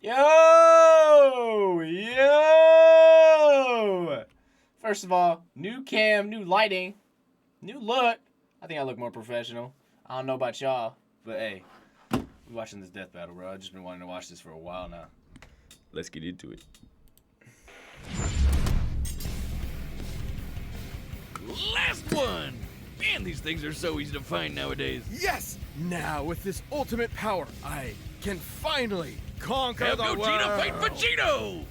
Yo! First of all, new cam, new lighting, new look. I think I look more professional. I don't know about y'all, but hey, we watching this death battle, bro. I've just been wanting to watch this for a while now. Let's get into it. Last one! Man, these things are so easy to find nowadays. Yes! Now, with this ultimate power, I can finally conquer Have the world! Gogeta fight Vegito!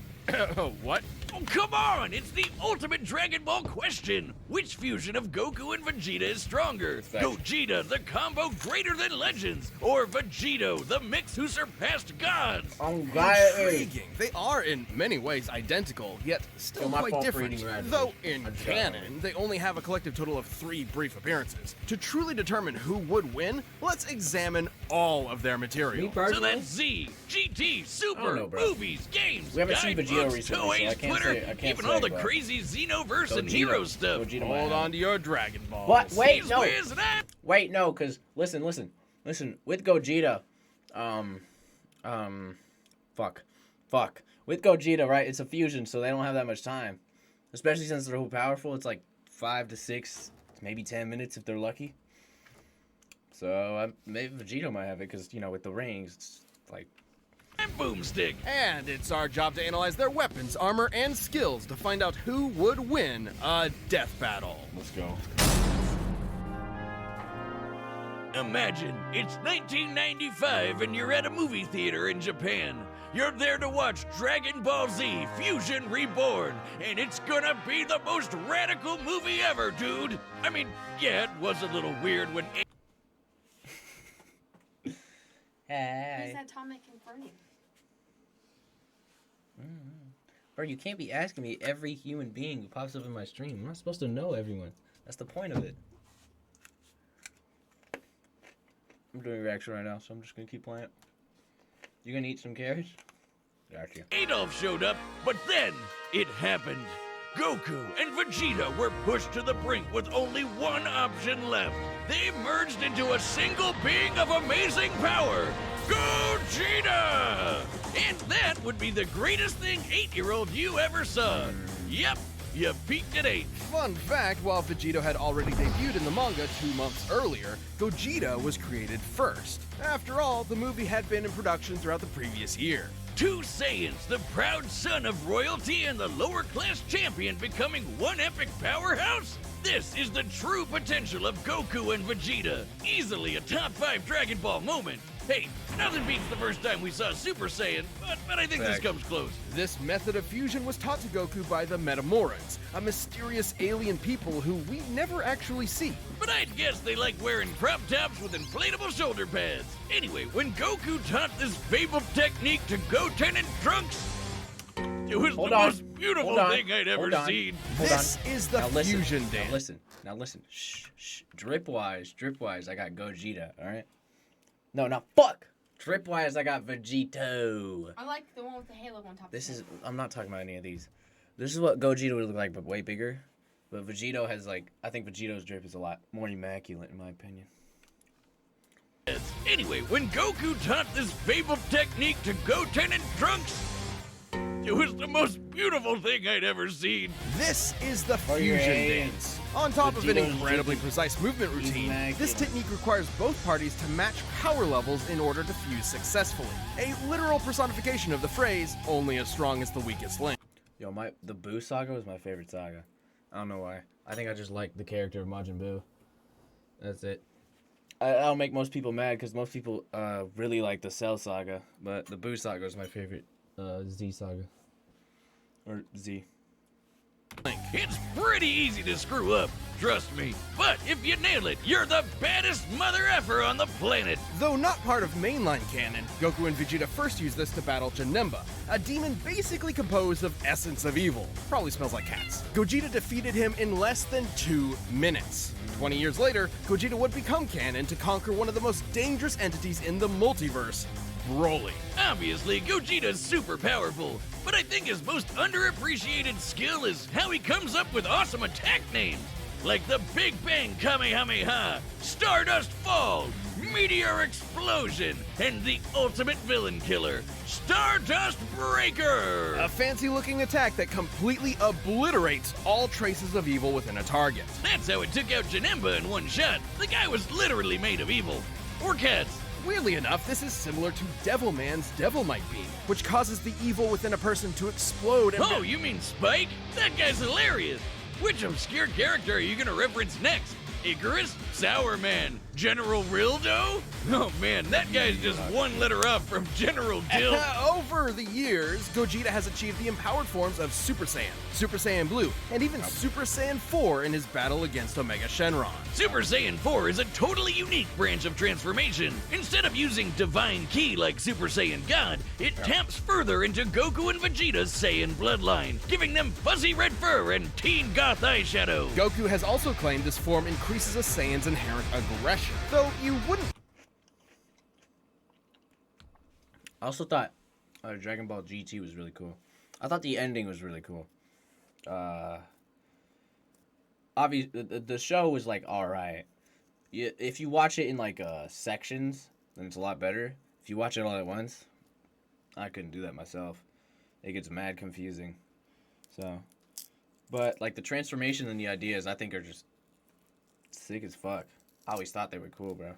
What? Oh, come on! It's the ultimate Dragon Ball question! Which fusion of Goku and Vegeta is stronger? Facts. Gogeta, the combo greater than legends? Or Vegito, the mix who surpassed gods? Intriguing. They are in many ways identical, yet still my quite fault for different. eating radish. Though in I just canon, they only have a collective total of 3 brief appearances. To truly determine who would win, let's examine all of their material. So that's Z, GT, Super, know, bro. movies, games, We haven't seen Vegito guidebooks, recently, so toys, I can't Twitter, say- I can't even say, all the but- crazy Xenoverse and Gogeta. hero stuff. Gogeta might Hold have on to your Dragon Balls. What? Wait, He's no. whiz and I- Wait, no, because listen. With Gogeta, fuck. With Gogeta, right? It's a fusion, so they don't have that much time. Especially since they're so powerful, it's like 5 to 6, maybe 10 minutes if they're lucky. So maybe Vegito might have it, because with the rings, it's like. and Boomstick. And it's our job to analyze their weapons, armor, and skills to find out who would win a death battle. Let's go. Imagine it's 1995 and you're at a movie theater in Japan. You're there to watch Dragon Ball Z Fusion Reborn, and it's gonna be the most radical movie ever, dude. I mean, yeah, it was a little weird when Who's Hey. that Atomic Inferno? Bro, you can't be asking me every human being who pops up in my stream. I'm not supposed to know everyone. That's the point of it. I'm doing a reaction right now, so I'm just gonna keep playing. You gonna eat some carrots? Gotcha. Adolf showed up, but then it happened. Goku and Vegeta were pushed to the brink with only one option left. They merged into a single being of amazing power, Gogeta! And that would be the greatest thing 8-year-old you ever saw. Yep, you peaked at 8. Fun fact, while Vegito had already debuted in the manga 2 months earlier, Gogeta was created first. After all, the movie had been in production throughout the previous year. 2 Saiyans, the proud son of royalty and the lower class champion becoming one epic powerhouse? This is the true potential of Goku and Vegeta. Easily a top 5 Dragon Ball moment. Hey, nothing beats the first time we saw Super Saiyan, but I think this Fact. comes close. This method of fusion was taught to Goku by the Metamorans, a mysterious alien people who we never actually see. But I'd guess they like wearing crop tops with inflatable shoulder pads. Anyway, when Goku taught this fabled technique to Goten and Trunks, it was Hold the on. most beautiful Hold on. thing I'd ever Hold on. seen. Hold This on. is the Now listen. fusion dance. Now listen. Shh. Dripwise, I got Gogeta, alright? No, fuck! Dripwise, I got Vegito. I like the one with the halo on top. This of is, I'm not talking about any of these. This is what Gogeta would look like, but way bigger. But Vegito has I think Vegito's drip is a lot more immaculate in my opinion. Anyway, when Goku taught this fabled technique to Goten and Trunks, it was the most beautiful thing I'd ever seen. This is the your fusion hands. dance. On top of an Vegito's incredibly drip precise movement is routine, immaculate. this technique requires both parties to match power levels in order to fuse successfully. A literal personification of the phrase, only as strong as the weakest link. Yo, the Buu saga was my favorite saga. I don't know why. I think I just like the character of Majin Buu. That's it. I'll make most people mad because most people really like the Cell saga, but the Buu saga is my favorite Z saga. Or Z. It's pretty easy to screw up, trust me. But if you nail it, you're the baddest mother effer on the planet. Though not part of mainline canon, Goku and Vegeta first used this to battle Janemba, a demon basically composed of essence of evil. Probably smells like cats. Gogeta defeated him in less than 2 minutes. 20 years later, Gogeta would become canon to conquer one of the most dangerous entities in the multiverse, Broly. Obviously, Gogeta's super powerful, but I think his most underappreciated skill is how he comes up with awesome attack names, like the Big Bang Kamehameha, Stardust Fall, Meteor Explosion, and the ultimate villain killer, Stardust Breaker! A fancy-looking attack that completely obliterates all traces of evil within a target. That's how it took out Janemba in one shot. The guy was literally made of evil. Or cats. Weirdly enough, this is similar to Devilman's Devil Might Be, which causes the evil within a person to explode and... Oh, you mean Spike? That guy's hilarious. Which obscure character are you gonna reference next? Icarus? Sour Man? General Rildo? Oh man, that guy's just one letter up from General Dill. Over the years, Gogeta has achieved the empowered forms of Super Saiyan Blue, and even Super Saiyan 4 in his battle against Omega Shenron. Super Saiyan 4 is a totally unique branch of transformation. Instead of using Divine Ki like Super Saiyan God, it taps further into Goku and Vegeta's Saiyan bloodline, giving them fuzzy red fur and teen goth eyeshadow. Goku has also claimed this form increases a Saiyan's inherent aggression, though you wouldn't... I also thought Dragon Ball GT was really cool. I thought the ending was really cool. Obviously, the show was like alright. If you watch it in like sections, then it's a lot better. If you watch it all at once, I couldn't do that myself. It gets mad confusing. So, but like the transformation and the ideas, I think are just sick as fuck. I always thought they were cool, bro.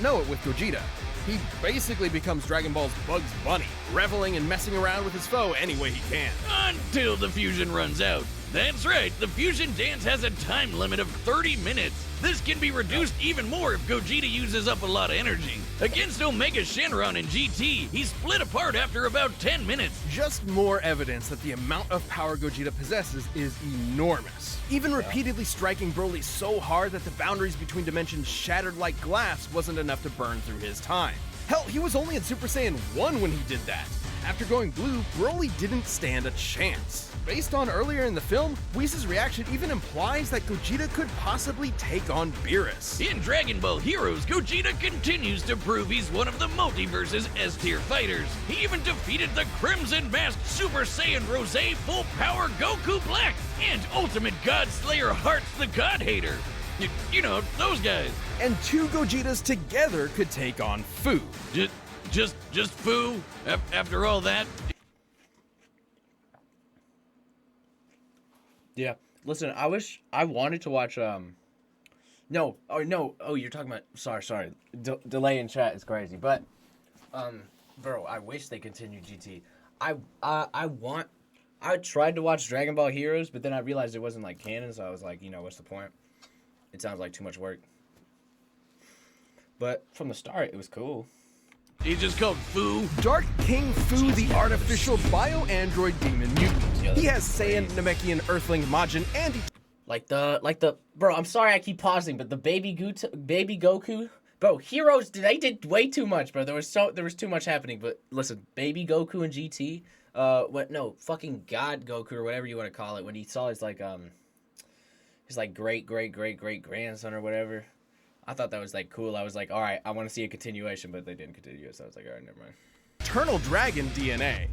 Know it with Gogeta. He basically becomes Dragon Ball's Bugs Bunny, reveling and messing around with his foe any way he can. Until the fusion runs out. That's right, the fusion dance has a time limit of 30 minutes. This can be reduced even more if Gogeta uses up a lot of energy. Against Omega Shenron in GT, he split apart after about 10 minutes. Just more evidence that the amount of power Gogeta possesses is enormous. Even repeatedly striking Broly so hard that the boundaries between dimensions shattered like glass wasn't enough to burn through his time. Hell, he was only in Super Saiyan 1 when he did that. After going blue, Broly didn't stand a chance. Based on earlier in the film, Whis' reaction even implies that Gogeta could possibly take on Beerus. In Dragon Ball Heroes, Gogeta continues to prove he's one of the multiverse's S-tier fighters. He even defeated the Crimson Masked Super Saiyan Rose Full Power Goku Black and Ultimate God Slayer Hearts the God Hater. You know, those guys. And two Gogetas together could take on Fu. Just Fu? After all that? Yeah. Listen, I wanted to watch, oh, you're talking about, sorry. Delay in chat is crazy, but, bro, I wish they continued GT. I tried to watch Dragon Ball Heroes, but then I realized it wasn't, like, canon, so I was like, what's the point? It sounds like too much work. But from the start, it was cool. He's just called Fu. Dark King Fu, the artificial bio-android demon mutant. He has Saiyan, Namekian, Earthling, Majin, and... Bro, I'm sorry I keep pausing, but the baby Goku... Bro, Heroes, they did way too much, bro. There was too much happening, but listen, baby Goku and GT, fucking God Goku, or whatever you want to call it, when he saw his great grandson or whatever. I thought that was like cool. I was like, all right, I want to see a continuation, but they didn't continue it, so I was like, all right, never mind. Eternal Dragon DNA.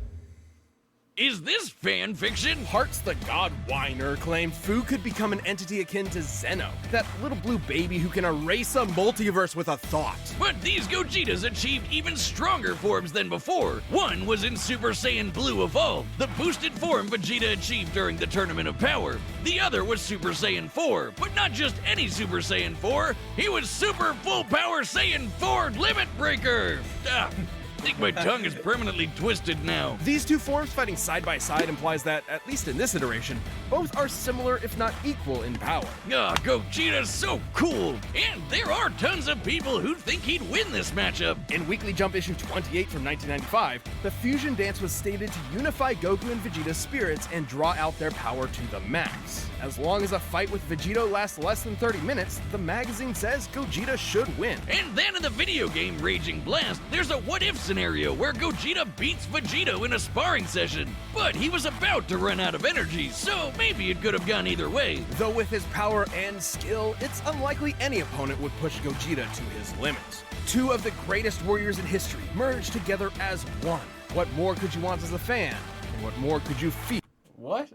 Is this fan fiction? Hearts the God Whiner claimed Fu could become an entity akin to Zeno, that little blue baby who can erase a multiverse with a thought. But these Gogetas achieved even stronger forms than before. One was in Super Saiyan Blue Evolved, the boosted form Vegeta achieved during the Tournament of Power. The other was Super Saiyan 4, but not just any Super Saiyan 4. He was Super Full Power Saiyan 4 Limit Breaker. I think my tongue is permanently twisted now. These two forms fighting side by side implies that, at least in this iteration, both are similar if not equal in power. Gogeta's so cool! And there are tons of people who think he'd win this matchup. In Weekly Jump issue 28 from 1995, the fusion dance was stated to unify Goku and Vegeta's spirits and draw out their power to the max. As long as a fight with Vegito lasts less than 30 minutes, the magazine says Gogeta should win. And then in the video game Raging Blast, there's a what-if scenario where Gogeta beats Vegito in a sparring session. But he was about to run out of energy, so maybe it could have gone either way. Though with his power and skill, it's unlikely any opponent would push Gogeta to his limits. Two of the greatest warriors in history merged together as one. What more could you want as a fan? And what more could you feel? What?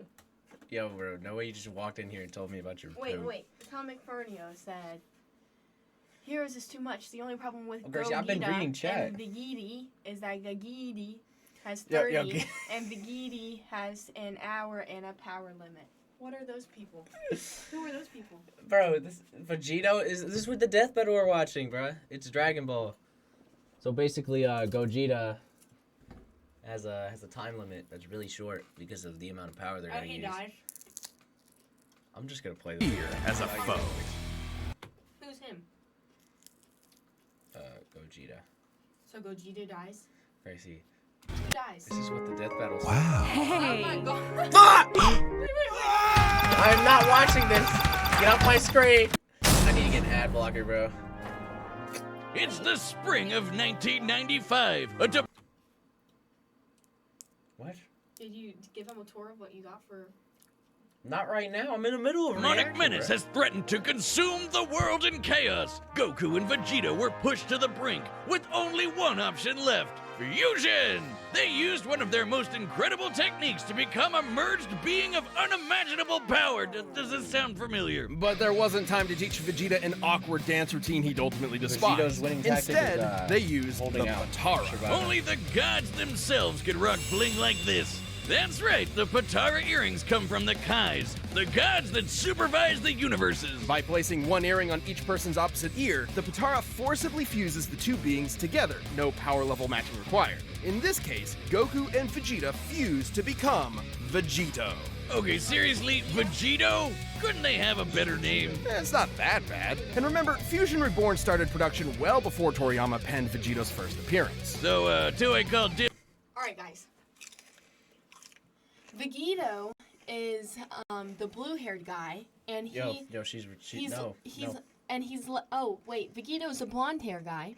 Yo, bro, no way you just walked in here and told me about your food. Wait. Atomic Fernio said, Heroes is too much. The only problem with Gracie, I've been Gogeta reading chat. and Vegito is that Gogeta has Yo, 30 yo, G- and Vegito has an hour and a power limit. What are those people? Who are those people? Bro, this Vegito is this with the death battle we're watching, bro. It's Dragon Ball. So basically, Gogeta has a time limit that's really short because of the amount of power they're Oh, gonna he use. died. I'm just gonna play this. Fear as a foe. Who's him? Gogeta. So Gogeta dies? Gracie, Who dies? this is what the death battle. Oh my god. Fuck! Wait. I'm not watching this. Get off my screen. I need to get an ad blocker, bro. It's the spring of 1995. What? Did you give him a tour of what you got for... Not right now. I'm in the middle of demonic reaction, menace bro. has threatened to consume the world in chaos. Goku and Vegeta were pushed to the brink with only one option left: fusion! They used one of their most incredible techniques to become a merged being of unimaginable power. Does this sound familiar? But there wasn't time to teach Vegeta an awkward dance routine he'd ultimately despise. Vegito's winning tactic Instead, is, they used the holding out. Patara. Survival. Only the gods themselves could rock bling like this. That's right, the Patara earrings come from the Kais, the gods that supervise the universes. By placing one earring on each person's opposite ear, the Patara forcibly fuses the two beings together, no power level matching required. In this case, Goku and Vegeta fuse to become Vegito. Okay, seriously, Vegito? Couldn't they have a better name? It's not that bad. And remember, Fusion Reborn started production well before Toriyama penned Vegito's first appearance. So, Toei called dip. Alright, guys. Vegito is the blue-haired guy, and she's Vegito's a blonde-hair guy,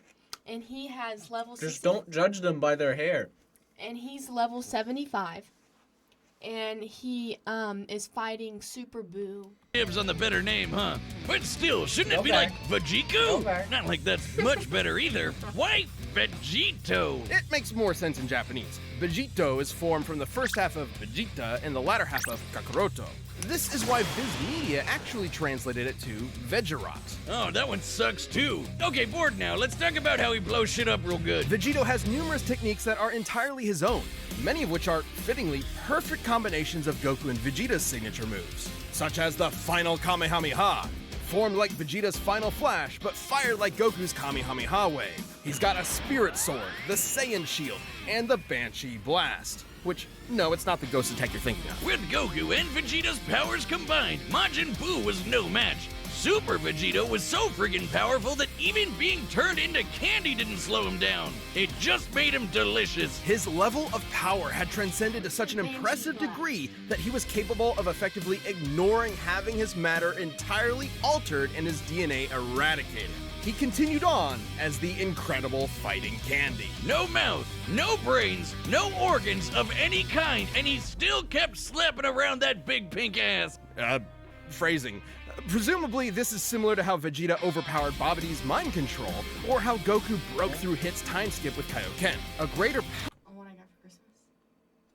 and he has level. Just 60, don't judge them by their hair. And he's level 75, and he is fighting Super Boo. Dibs on the better name, huh? But still, shouldn't it be Okay. like Vegito? Okay. Not like that's much better either. Why Vegito? It makes more sense in Japanese. Vegito is formed from the first half of Vegeta and the latter half of Kakaroto. This is why Viz Media actually translated it to Vegerot. Oh, that one sucks too. Okay, bored now. Let's talk about how he blows shit up real good. Vegito has numerous techniques that are entirely his own, many of which are, fittingly, perfect combinations of Goku and Vegeta's signature moves, such as the Final Kamehameha, formed like Vegeta's Final Flash, but fired like Goku's Kamehameha wave. He's got a Spirit Sword, the Saiyan Shield, and the Banshee Blast. Which, no, it's not the ghost attack you're thinking of. With Goku and Vegeta's powers combined, Majin Buu was no match. Super Vegito was so friggin' powerful that even being turned into candy didn't slow him down. It just made him delicious. His level of power had transcended to such an impressive degree that he was capable of effectively ignoring having his matter entirely altered and his DNA eradicated. He continued on as the incredible fighting candy. No mouth, no brains, no organs of any kind, and he still kept slapping around that big pink ass. Phrasing. Presumably, this is similar to how Vegeta overpowered Babidi's mind control, or how Goku broke through Hit's time skip with Kaioken. A greater What I got for Christmas.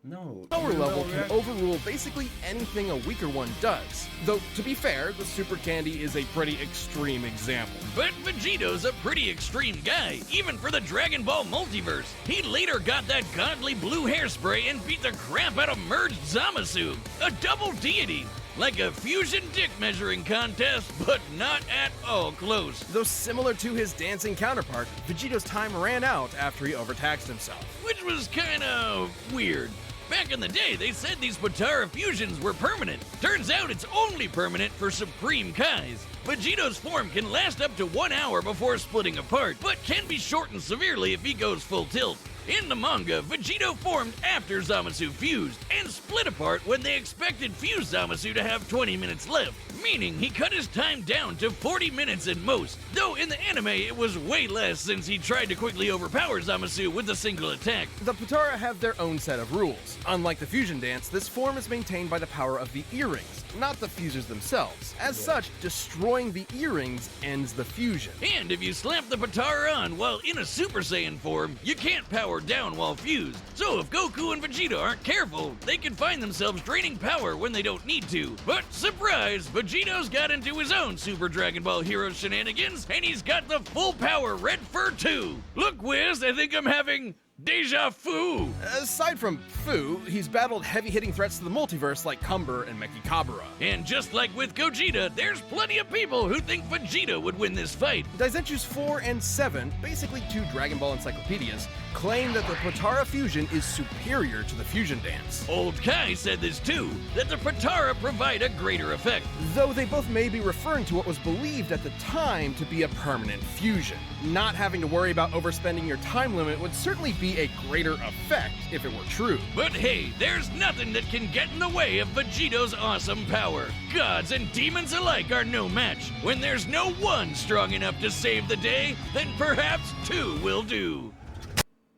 No. power level can overrule basically anything a weaker one does. Though, to be fair, the Super Candy is a pretty extreme example. But Vegito's a pretty extreme guy, even for the Dragon Ball multiverse. He later got that godly blue hairspray and beat the crap out of merged Zamasu, a double deity. Like a fusion dick measuring contest, but not at all close. Though similar to his dancing counterpart, Vegito's time ran out after he overtaxed himself. Which was kinda weird. Back in the day, they said these Patara fusions were permanent. Turns out it's only permanent for Supreme Kais. Vegito's form can last up to 1 hour before splitting apart, but can be shortened severely if he goes full tilt. In the manga, Vegito formed after Zamasu fused, and split apart when they expected fused Zamasu to have 20 minutes left, meaning he cut his time down to 40 minutes at most, though in the anime it was way less since he tried to quickly overpower Zamasu with a single attack. The Patara have their own set of rules. Unlike the fusion dance, this form is maintained by the power of the earrings, not the fusers themselves. As such, destroying the earrings ends the fusion. And if you slap the Patara on while in a Super Saiyan form, you can't power powered down while fused. So if Goku and Vegeta aren't careful, they can find themselves draining power when they don't need to. But surprise, Vegito's got into his own Super Dragon Ball Hero shenanigans, and he's got the full power Red Fur 2. Look, Wiz, I think I'm having deja vu. Aside from Fu, he's battled heavy-hitting threats to the multiverse like Cumber and Mechikabura. And just like with Gogeta, there's plenty of people who think Vegeta would win this fight. Daizenshus 4 and 7, basically two Dragon Ball encyclopedias, claim that the Potara fusion is superior to the fusion dance. Old Kai said this too, that the Potara provide a greater effect. Though they both may be referring to what was believed at the time to be a permanent fusion. Not having to worry about overspending your time limit would certainly be a greater effect if it were true. But hey, there's nothing that can get in the way of Vegito's awesome power. Gods and demons alike are no match. When there's no one strong enough to save the day, then perhaps two will do.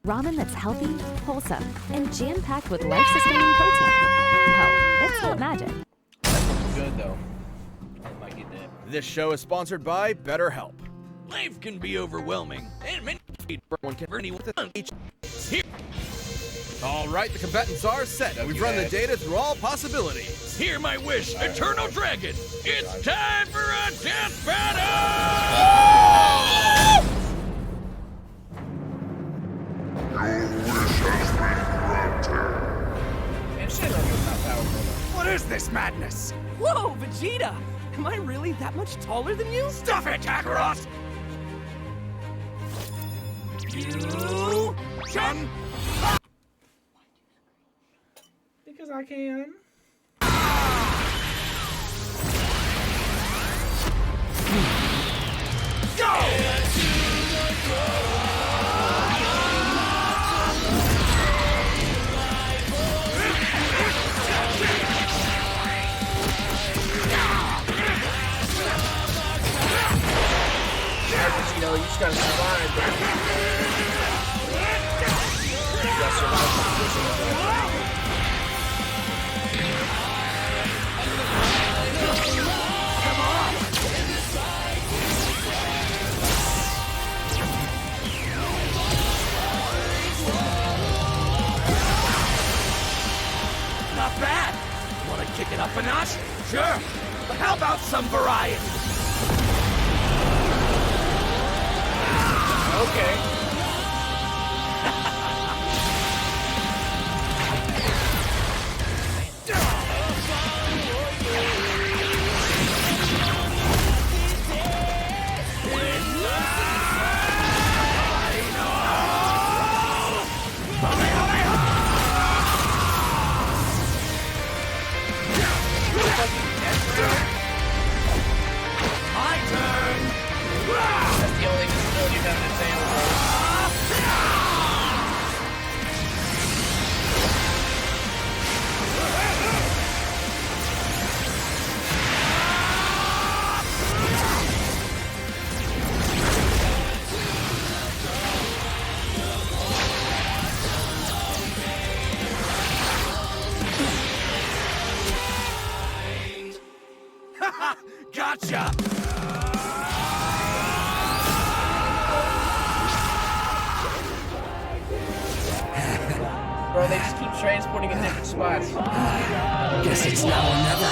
Ramen that's healthy, wholesome, and jam-packed with life-sustaining protein. No, it's not magic. Good though. I might get that. This show is sponsored by BetterHelp. Life can be overwhelming, and many One can for anyone each. All right, the combatants are set. We've run the data through all possibilities. Hear my wish, Eternal Dragon. It's time for a death battle! And shit, I'm not powerful. What is this madness? Whoa, Vegeta! Am I really that much taller than you? Stuff it, Kakarot! You... Chun... Because I can. You just gotta survive, bro. You gotta survive. Not bad! Wanna kick it up a notch? Sure! But how about some variety? Okay. My turn! That's the only disability you have to say, Gotcha! Bro, they just keep transporting in different spots. Guess it's now or never.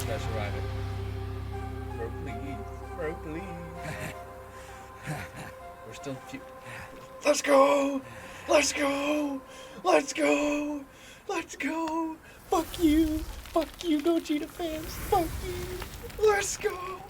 Gotta survive it. Bro, please. Bro, please. We're still Let's go! Let's go! Let's go! Let's go! Fuck you! Fuck you, Gogeta fans! Fuck you! Let's go!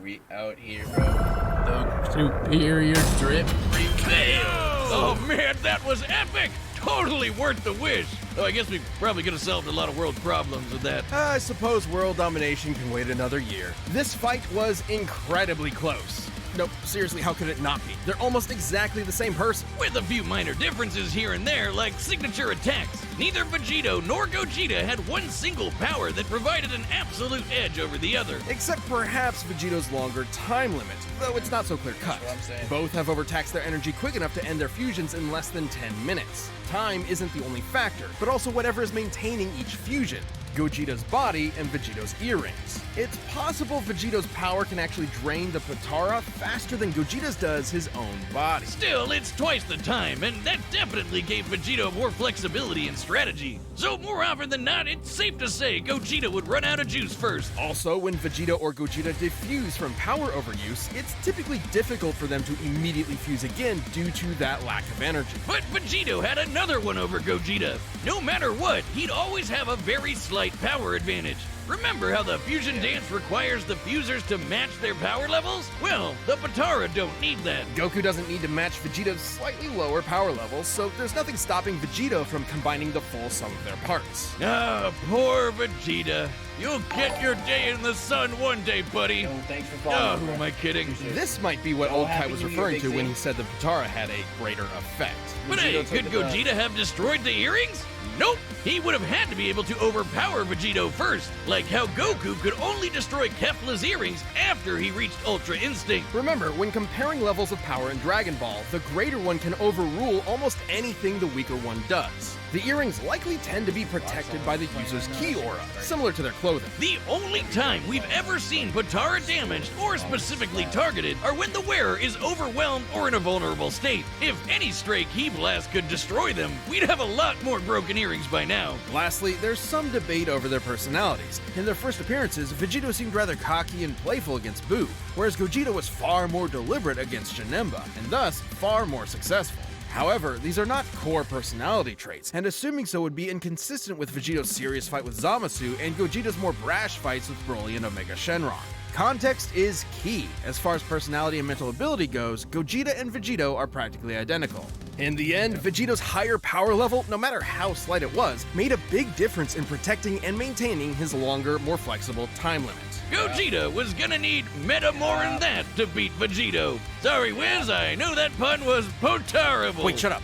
We out here, bro. The superior drip prevails! Oh man, that was epic! Totally worth the wish. Though I guess we probably could have solved a lot of world problems with that. I suppose world domination can wait another year. This fight was incredibly close. Nope, seriously, how could it not be? They're almost exactly the same person. With a few minor differences here and there, like signature attacks. Neither Vegito nor Gogeta had one single power that provided an absolute edge over the other. Except perhaps Vegito's longer time limit, though it's not so clear-cut. That's what I'm saying. Both have overtaxed their energy quick enough to end their fusions in less than 10 minutes. Time isn't the only factor, but also whatever is maintaining each fusion. Gogeta's body and Vegito's earrings. It's possible Vegito's power can actually drain the Potara faster than Gogeta's does his own body. Still, it's twice the time, and that definitely gave Vegito more flexibility and strategy. So more often than not, it's safe to say Gogeta would run out of juice first. Also, when Vegito or Gogeta defuse from power overuse, it's typically difficult for them to immediately fuse again due to that lack of energy. But Vegito had another one over Gogeta. No matter what, he'd always have a very slight power advantage. Remember how the fusion dance requires the fusers to match their power levels? Well, the Potara don't need that. Goku doesn't need to match Vegeta's slightly lower power levels, so there's nothing stopping Vegito from combining the full sum of their parts. Ah, poor Vegeta. You'll get your day in the sun one day, buddy. Oh, thanks for Oh, following. who am I kidding? This might be what Oh, Old Kai Happy was New Year, referring Big to when Z. he said the Potara had a greater effect. But hey, Vegito could took the belt. Gogeta have destroyed the earrings? Nope. He would have had to be able to overpower Vegito first, like how Goku could only destroy Kefla's earrings after he reached Ultra Instinct. Remember, when comparing levels of power in Dragon Ball, the greater one can overrule almost anything the weaker one does. The earrings likely tend to be protected by the user's ki aura, similar to their clothing. The only time we've ever seen Potara damaged or specifically targeted are when the wearer is overwhelmed or in a vulnerable state. If any stray ki blast could destroy them, we'd have a lot more broken earrings by now. Lastly, there's some debate over their personalities. In their first appearances, Vegito seemed rather cocky and playful against Buu, whereas Gogeta was far more deliberate against Janemba, and thus far more successful. However, these are not core personality traits, and assuming so would be inconsistent with Vegito's serious fight with Zamasu and Gogeta's more brash fights with Broly and Omega Shenron. Context is key. As far as personality and mental ability goes, Gogeta and Vegito are practically identical. In the end, Vegito's higher power level, no matter how slight it was, made a big difference in protecting and maintaining his longer, more flexible time limit. Gogeta was gonna need meta more than that to beat Vegito. Sorry, Wiz, I know that pun was potarible. Wait, shut up.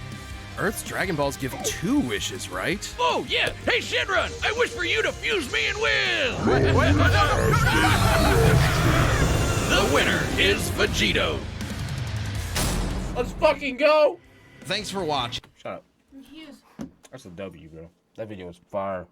Earth's Dragon Balls give 2 wishes, right? Oh, yeah. Hey, Shenron, I wish for you to fuse me and Wiz. The winner is Vegito. Let's fucking go! Thanks for watching. Shut up. Hugues. That's a W, bro. That video was fire.